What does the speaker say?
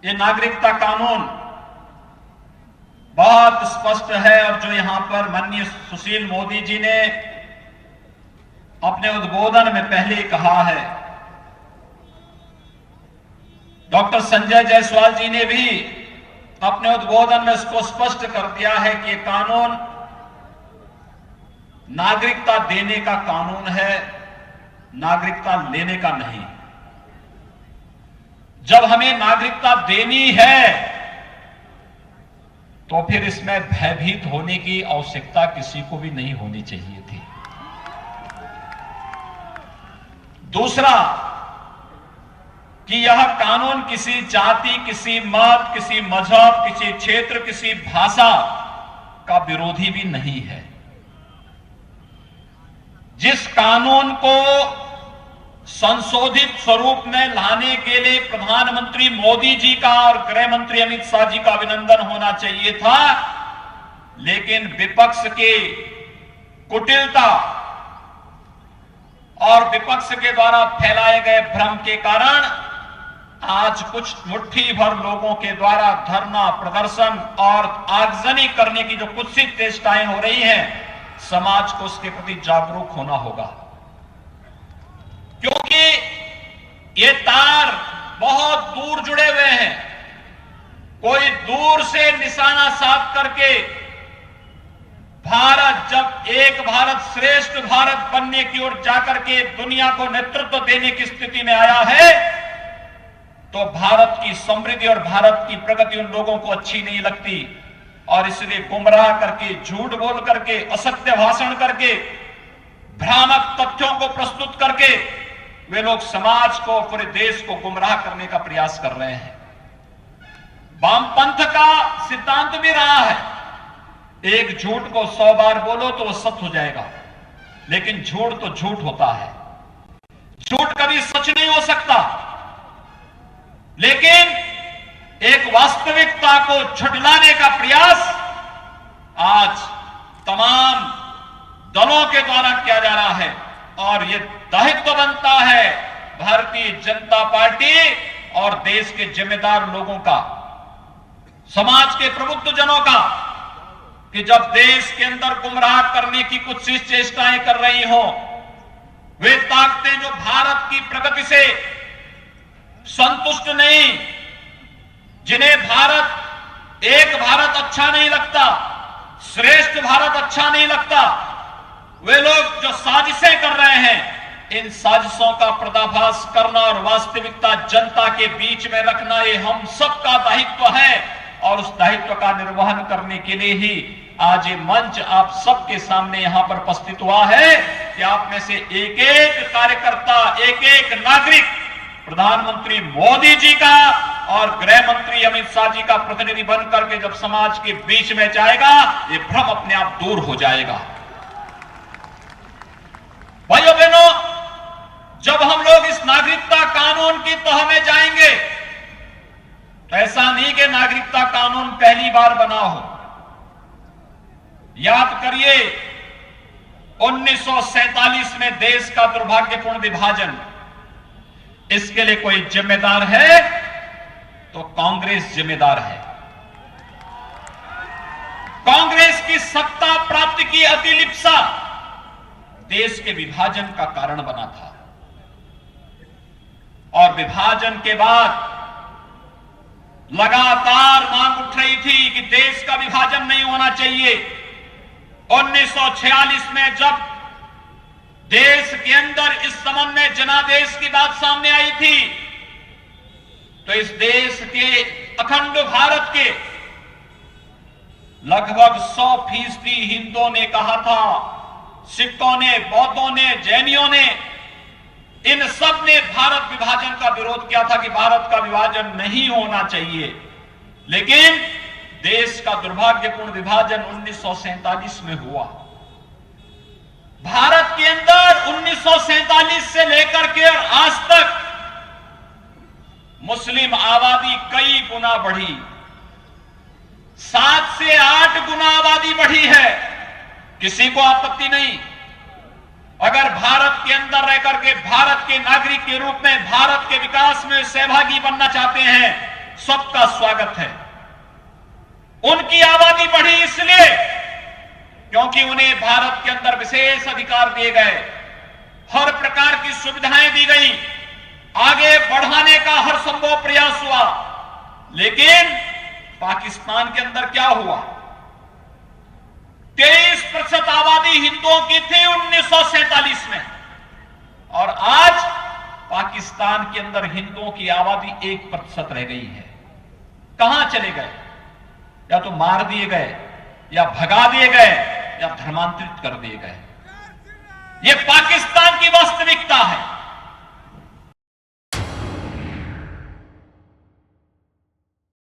ये नागरिकता कानून बहुत स्पष्ट है और जो यहां पर माननीय सुशील मोदी जी ने अपने उद्बोधन में पहले ही कहा है, डॉक्टर संजय जायसवाल जी ने भी अपने उद्बोधन में इसको स्पष्ट कर दिया है कि यह कानून नागरिकता देने का कानून है, नागरिकता लेने का नहीं। जब हमें नागरिकता देनी है तो फिर इसमें भयभीत होने की आवश्यकता किसी को भी नहीं होनी चाहिए थी। दूसरा कि यह कानून किसी जाति, किसी मत, किसी मजहब, किसी क्षेत्र, किसी भाषा का विरोधी भी नहीं है। जिस कानून को संशोधित स्वरूप में लाने के लिए प्रधानमंत्री मोदी जी का और गृह मंत्री अमित शाह जी का अभिनंदन होना चाहिए था, लेकिन विपक्ष की कुटिलता और विपक्ष के द्वारा फैलाए गए भ्रम के कारण आज कुछ मुट्ठी भर लोगों के द्वारा धरना प्रदर्शन और आगजनी करने की जो कुत्सित चेष्टाएं हो रही हैं, समाज को उसके प्रति जागरूक होना होगा, क्योंकि ये तार बहुत दूर जुड़े हुए हैं। कोई दूर से निशाना साध करके भारत जब एक भारत श्रेष्ठ भारत बनने की ओर जाकर के दुनिया को नेतृत्व देने की स्थिति में आया है, तो भारत की समृद्धि और भारत की प्रगति उन लोगों को अच्छी नहीं लगती और इसलिए गुमराह करके, झूठ बोल करके, असत्य भाषण करके, भ्रामक तथ्यों को प्रस्तुत करके वे लोग समाज को, पूरे देश को गुमराह करने का प्रयास कर रहे हैं। वामपंथ का सिद्धांत भी रहा है, एक झूठ को 100 बार बोलो तो वो सत्य हो जाएगा, लेकिन झूठ तो झूठ होता है, झूठ कभी सच नहीं हो सकता। लेकिन एक वास्तविकता को झुठलाने का प्रयास आज तमाम दलों के द्वारा किया जा रहा है और यह दायित्व बनता है भारतीय जनता पार्टी और देश के जिम्मेदार लोगों का, समाज के प्रबुद्ध जनों का, कि जब देश के अंदर गुमराह करने की कुछ चेष्टाएं कर रही हो, वे ताकतें जो भारत की प्रगति से संतुष्ट नहीं, जिन्हें भारत एक भारत अच्छा नहीं लगता, श्रेष्ठ भारत अच्छा नहीं लगता, वे लोग जो साजिशें कर रहे हैं, इन साजिशों का पर्दाफाश करना और वास्तविकता जनता के बीच में रखना, ये हम सबका दायित्व है और उस दायित्व का निर्वहन करने के लिए ही आज ये मंच आप सबके सामने यहां पर उपस्थित हुआ है कि आप में से एक एक कार्यकर्ता, एक एक नागरिक प्रधानमंत्री मोदी जी का और गृह मंत्री अमित शाह जी का प्रतिनिधि बन करके जब समाज के बीच में जाएगा, ये भ्रम अपने आप दूर हो जाएगा। भाइयों बहनों, जब हम लोग इस नागरिकता कानून की तह में जाएंगे तो ऐसा नहीं कि नागरिकता कानून पहली बार बना हो। याद करिए 1947 में देश का दुर्भाग्यपूर्ण विभाजन, इसके लिए कोई जिम्मेदार है तो कांग्रेस जिम्मेदार है। कांग्रेस की सत्ता प्राप्ति की अतिलिप्सा देश के विभाजन का कारण बना था और विभाजन के बाद लगातार मांग उठ रही थी कि देश का विभाजन नहीं होना चाहिए। 1946 में जब देश के अंदर इस संबंध में जनादेश की बात सामने आई थी, तो इस देश के अखंड भारत के लगभग 100% हिंदुओं ने कहा था, सिखों ने, बौद्धों ने, जैनियों ने, इन सब ने भारत विभाजन का विरोध किया था कि भारत का विभाजन नहीं होना चाहिए। लेकिन देश का दुर्भाग्यपूर्ण विभाजन 1947 में हुआ। भारत के अंदर 1947 से लेकर के और आज तक मुस्लिम आबादी कई गुना बढ़ी, 7 से 8 गुना आबादी बढ़ी है। किसी को आपत्ति नहीं। अगर भारत के अंदर रहकर के भारत के नागरिक के रूप में भारत के विकास में सहभागी बनना चाहते हैं सबका स्वागत है। उनकी आबादी बढ़ी इसलिए क्योंकि उन्हें भारत के अंदर विशेष अधिकार दिए गए, हर प्रकार की सुविधाएं दी गई, आगे बढ़ाने का हर संभव प्रयास हुआ। लेकिन पाकिस्तान के अंदर क्या हुआ? 23% आबादी हिंदुओं की थी 1947 में, और आज पाकिस्तान के अंदर हिंदुओं की आबादी 1% रह गई है। कहां चले गए? या तो मार दिए गए, या भगा दिए गए, या धर्मांतरित कर दिए गए। यह पाकिस्तान की वास्तविकता है।